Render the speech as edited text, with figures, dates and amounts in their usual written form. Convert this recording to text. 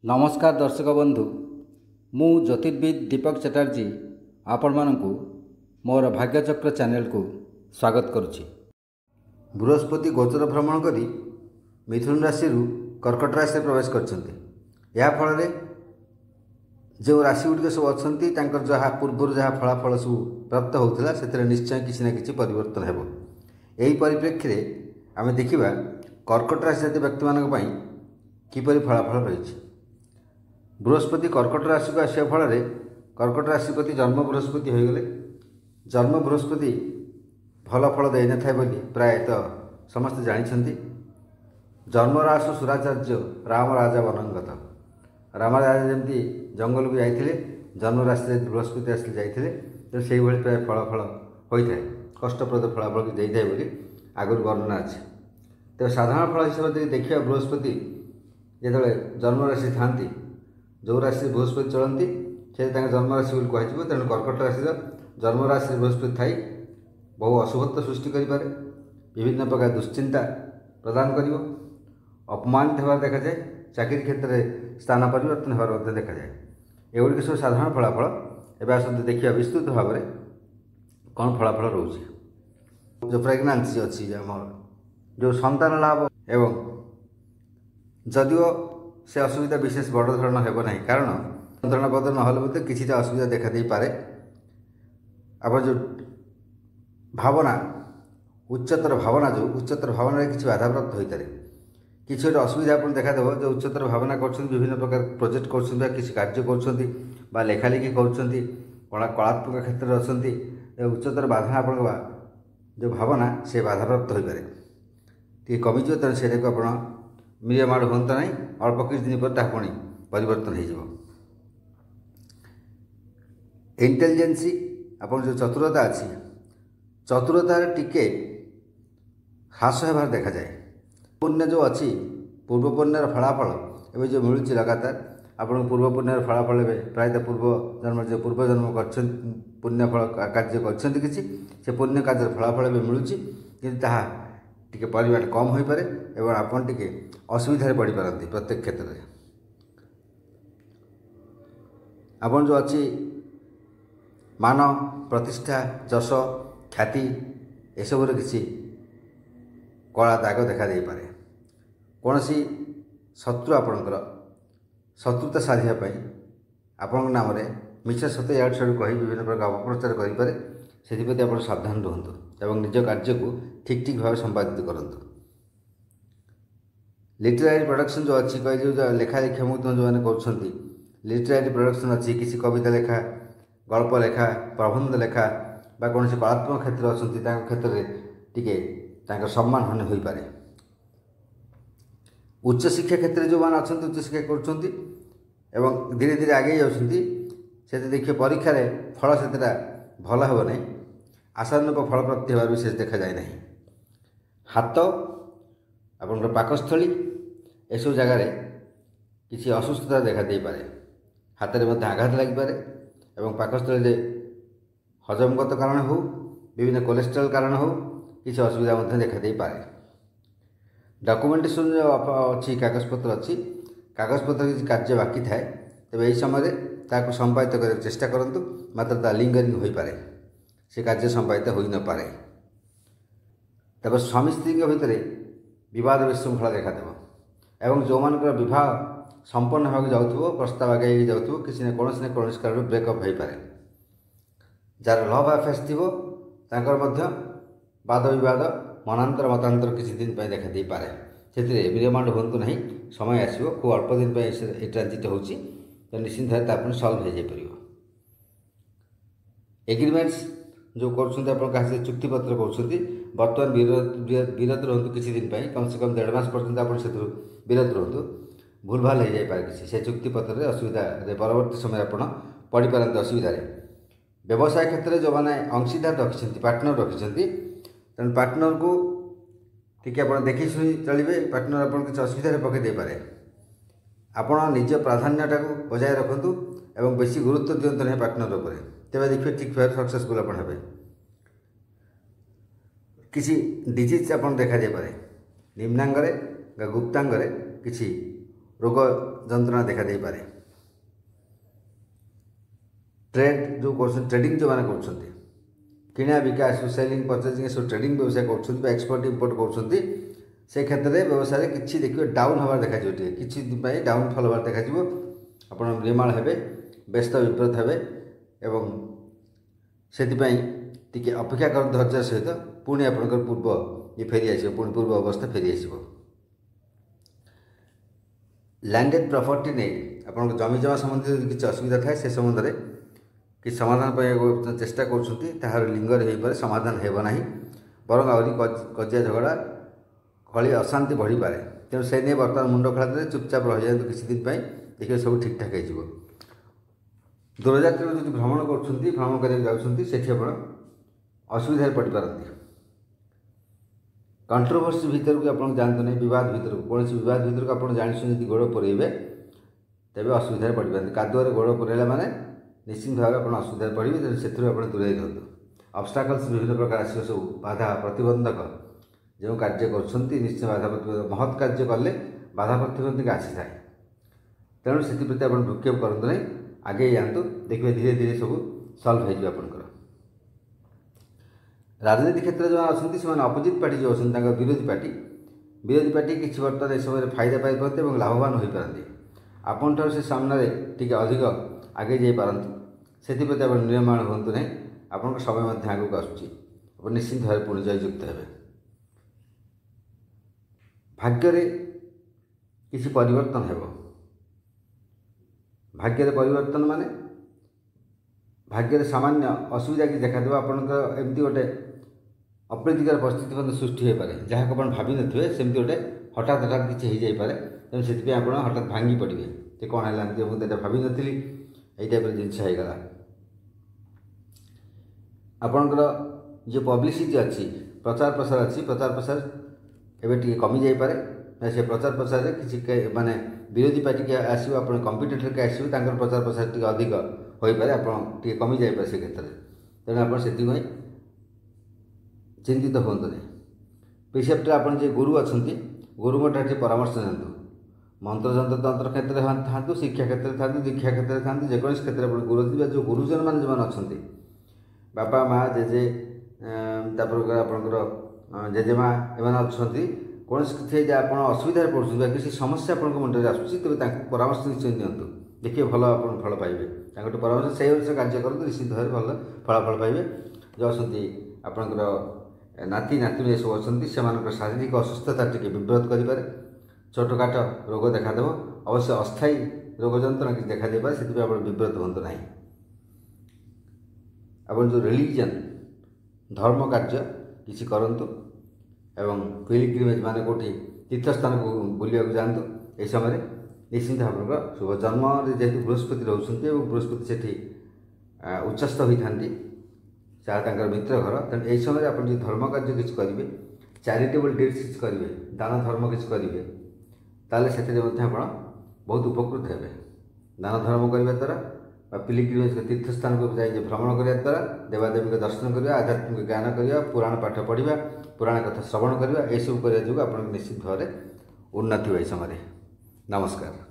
नमस्कार दर्शक बंधु मु ज्योतिर्विद दीपक चटर्जी आपण मानकु मोर भाग्यचक्र चैनल को स्वागत करुछि। बृहस्पति गोचर भ्रमण करी मिथुन राशि कर्कट राशि प्रवेश करछन्ति। या फल जो राशि गुड़िक सब अच्छी जहाँ पूर्व जहाँ फलाफल सब प्राप्त होता से निश्चय किसी न कि परिवर्तन हो। यही परिप्रेक्षी में आम देखा कर्कट राशि जाति व्यक्ति मानक किपरि फलाफल रही। बृहस्पति कर्कट राशि को आसा फल कर्कट राशि प्रति जन्म बृहस्पति हो गले जन्म बृहस्पति भल फल दे न था प्रायतः समस्त जानते। जन्मराशु सुराचार्य राम राजा वनंगत राम राजा जमी जंगल को जाते जन्म राशि बृहस्पति आस जाते तो से प्राय फलाफल होता है कष्टप्रद फलाफल दे थाए बोली आगुरी वर्णना अच्छे। तो साधारण फल हिसाब से देखा बृहस्पति जो जन्म राशि था जो राशि बृहस्पति चलती से जन्म राशि बोली कह तेणु कर्कट राशि जन्म राशि बृहस्पति थी बहु अशुभत्व सृष्टि करें विभिन्न प्रकार दुश्चिंता प्रदान कर अपमानित होवार देखा जाए चाकरी क्षेत्र में स्थान परिवर्तन होवार देखा जाए। एगुड़ी सब साधारण फलाफल एवं आसते देखिए विस्तृत भाव में कौन फलाफल रोचे। जो प्रेगनेंसी अच्छी जो संतान लाभ एवं जदिओ से असुविधा विशेष बड़ धरण हो ना कारण यंत्रणा पद ना किसी असुविधा देखा दे पारे। आप जो भावना उच्चतर भावना जो उच्चतर भावना किसी बाधाप्राप्त हो पारे किसी गोटे असुविधा आप देखादेव जो उच्चतर भावना कर विभिन्न प्रकार प्रोजेक्ट कर किसी कार्य कर लेखालेखि कर कलात्मक क्षेत्र में अच्छा उच्चतर बाधा आप जो भावना से बाधाप्राप्त हो पारे टी कमिज तेणु से आप मिरियमाड़ हूँ ना अल्प किसी दिन पर पुणी परिवर्तन हो। इंटेलिजेंसी आप जो चतुरता अच्छी चतुरतार टिके ह्रास होबार देखा जाए। पुण्य जो अच्छी पूर्व पुण्यर फलाफल एवं जो मिलूँ लगातार आपन पूर्व पुण्यर फलाफल प्रायतः पूर्व जन्म कर पुण्य फल कार्य कर किसी से पुण्य कार्य फलाफल मिलूँ कि टिके परिमाण कम हो पारे एवं आपन टिके असुविधा पड़ पारती प्रत्येक क्षेत्र में। आपन जो अच्छी मान प्रतिष्ठा जश ख्याति एसबूर किसी कला दाग देखा दे पारे। कौन सी शत्रु आपणकर शत्रुता साधापी आपण नाम मिछ सत्य याड साड़ू कही विभिन्न प्रकार अपप्रचार करें से आप सावधान रुहतु एवं निज कार्य को ठीक ठीक भाव संपादित करूँ। लिटरेरी प्रोडक्शन जो अच्छी कह जो लेखा लेखा जो मैंने कर लिटरेरी प्रोडक्शन अच्छी किसी कविता लेखा गल्प लेखा प्रबंध लेखा बा कौन से कलात्मक क्षेत्र अच्छा क्षेत्र में टिके सम्मान हानि हो पारे। उच्च शिक्षा क्षेत्र में जो मैंने अच्छा उच्च शिक्षा कर धीरे धीरे आगे जाती देखिए परीक्षा फल से भल हो ना आशानुरूप फल प्राप्ति होवार विशेष देखा जाए ना। हाथ आपंकर पाकस्थली एसब जगार किसी असुस्थता देखा दे पारे हाथ में आघात लगिपारे एवं पाकस्थली हजमगत कारण हो विभिन्न कोलेस्ट्रॉल कारण हो किसी असुविधा देखा दे पारे। डॉक्यूमेंटेशन जो अच्छी कागजपत्र अच्छी कागजपत्र किसी कार्य बाकी थाए तेज यही समय ताकू संपादित कर चेष्टा करूँ मात्र ता लिंगरिंग हो पारे से कार्य संपादित हो न पारे। तब स्वामी स्त्री भितर विवाद विशृंखला देखादेव एवं जो मान बह संपन्न होगा जाऊँ प्रस्ताव आगे जाऊँ किसी न कौन कारण ब्रेकअप हो पारे। जार लव अफेयर्स थी वाद विवाद मनांतर मतांतर किसी दिन पर देखा दे पारे से विरमाण हूँ ना समय आसो खूब अल्प दिन पर ट्रांजिट हो निश्चिंत भाव सल्व हो जापर। एग्रीमेंट्स जो कर चुक्तिपत्र कर बर्तमान विरोध रुहतु किसी दिन पर कम से कम 1.5 मास पर्यंत आप विरोध रुहतु भूल भाल हो जाए किसी से चुक्तिपत्र असुविधा परवर्त समय आप पड़ पारती असुविधा। व्यवसाय क्षेत्र में जो मैंने अंशीदार रखिंट पार्टनर रखिंट तेणु पार्टनर को टी आप देखी शुणी चलिए पार्टनर आप किसी असुविधा पकड़ दे पारे। आपण निज प्राधान्यटा को बजाय रखु एवं बेसी गुरुत्व दिंतु ना पार्टनर उपर तेज देखिए ठीक भाव सक्सेसफुल आप हे। किसी डिजीज आप देखा जाए निम्नांगरे गुप्तांगरे किसी रोग ଯନ୍ତ୍ରଣା ଦେଖାଦେଇପାରେ। ट्रेड जो ट्रेडिंग जो मैंने कर किणा बिका सेलिंग परचेजिंग सब ट्रेडिंग व्यवसाय कर एक्सपोर्ट इम्पोर्ट कर से क्षेत्र में व्यवसाय किसी देखिए डाउन हबार देखा किसी डाउनफल हबार देखा आप निर्माण हे व्यस्त विब्रत हे एवं से अपेक्षा कर धैर्य सहित पुणी आपंकर पूर्व ये फेरी आस पुणी पूर्व अवस्था फेरी आस। लैंडेड प्रॉपर्टी नहीं आप जमी जमा संबंधी किसी असुविधा थाए से संबंध में कि समाधान पाइबा चेष्टा कर लिंगर हो पारे समाधान होना बरं आहरी कजिया झगड़ा कली अशांति बढ़ी पारे तेणु से नहीं बर्तमान मुंड खेला चुपचाप रही जाए किसी दिन देखिए सब ठीक ठाक हो। दूरजात्री जो भ्रमण कर असुविधा पड़ पारती कंट्रोवर्सी भितर को आप जानते नहीं विवाद भितर कौन विवाद भितर को आप जानी गोड़ पुरेबे तेज असुविधा पड़ पाते कादुआरे गोड़ पुरेला माने निश्चित भाव आप असुविधा पड़े तेज से दूरे रुहतु। ऑब्स्टाकल्स विभिन्न प्रकार आस सब बाधा प्रतिबंधक जो कार्य कर निश्चित बाधा प्रतिबंधक महत् कार्य कले बाधा प्रतिबंधक आसी थाए तेणु से आप भ्रूक्षेप करूँ नहीं आगे जातु देखिए धीरे धीरे सब सल्व हो आपंकर। राजनीति क्षेत्र जो अच्छा से अपोजिट पार्टी जो अच्छा विरोधी पार्टी किसी बर्तमान ए समय फायदा पाइपारती और लाभवान हो पारती आपन से सामने टी अधिक आगे जापारती से आप निर्माण हूँ नहीं आप समय आगे को आसूँ निश्चित भाव पुणी जययुक्त हे। भाग्य किसी परिवर्तन हो भाग्य परिवर्तन माने भाग्य सामान्य असुविधा कि देखा आपंकर एमती गोटे अप्रीतिकर परिस्थिति सृष्टि हो पाए जहाँ आप भावी थे सेमती गोटे हठात हठात किसी हो जाए तेणु से आप हठात भांगी पड़े कि कौन है मुझे भावी नी यही टाइप जिनस होगा। आपणकर जो पब्लिसिटी अच्छी प्रचार प्रसार अच्छी प्रचार प्रसार एवं टी कमी जापे से प्रचार प्रसार किसी माने विरोधी पार्टी के आसो आप कंपिटेटर के आसो प्रचार प्रसार टी अधिक हो पाए आप कमी जापे से क्षेत्र में तेणु आप चिंतित हूँ नहीं। प्रिसेप्टर आप गुरु अच्छा गुरुंठ परामर्श नियंतु मंत्र जंत्र तंत्र क्षेत्र में था शिक्षा क्षेत्र में था दीक्षा क्षेत्र में था जेको क्षेत्र में गुरु जो गुरुजन मान जो अच्छा बापा माँ जेजे आपंकर जेजेमा एम अच्छा कौन किसी आप असुविधा पड़े किसी समस्या आप मुंडे आसूँ तेज परामर्श निश्चय दिंतु देखिए भल आप फल पाइबे परामर्श से अनुसार कार्य करूँ निश्चित भाव भल फलाफल पाइबे। जो अच्छा आपंकर नाती नातुणी सब अच्छा से शारीरिक असुस्थता टी विब्रत कर छोटकाट रोग देखादेव अवश्य अस्थायी रोग जंत्रणा किसी देखा दे पाए से आप विब्रत हूँ ना। आप जो रिलीजन धर्म कार्य किसी करंतु एवं पिलग्रिमेज माने कोठी तीर्थस्थान को बुलिया जातु यह समय निश्चिंत आप शुभ जन्म जेहेतु बृहस्पति रोचे और बृहस्पति से उच्चस्थ होता चाहे मित्र घर तेणु यही समय आप धर्म कार्य किसी करेंगे चैरिटेबल डीड्स किसी करेंगे दान धर्म किसी करेंगे ताले से बहुत उपकृत हे। दान धर्म करने द्वारा पिलग्रिमेज तीर्थस्थान को जाए भ्रमण करने द्वारा देवादेवी को दर्शन करवा आध्यात्मिक ज्ञान करवा पुराण पाठ पढ़ा पुराण कथा श्रवण करवा यह सब करने जो आप निश्चित भाव उन्नति हो समय। नमस्कार।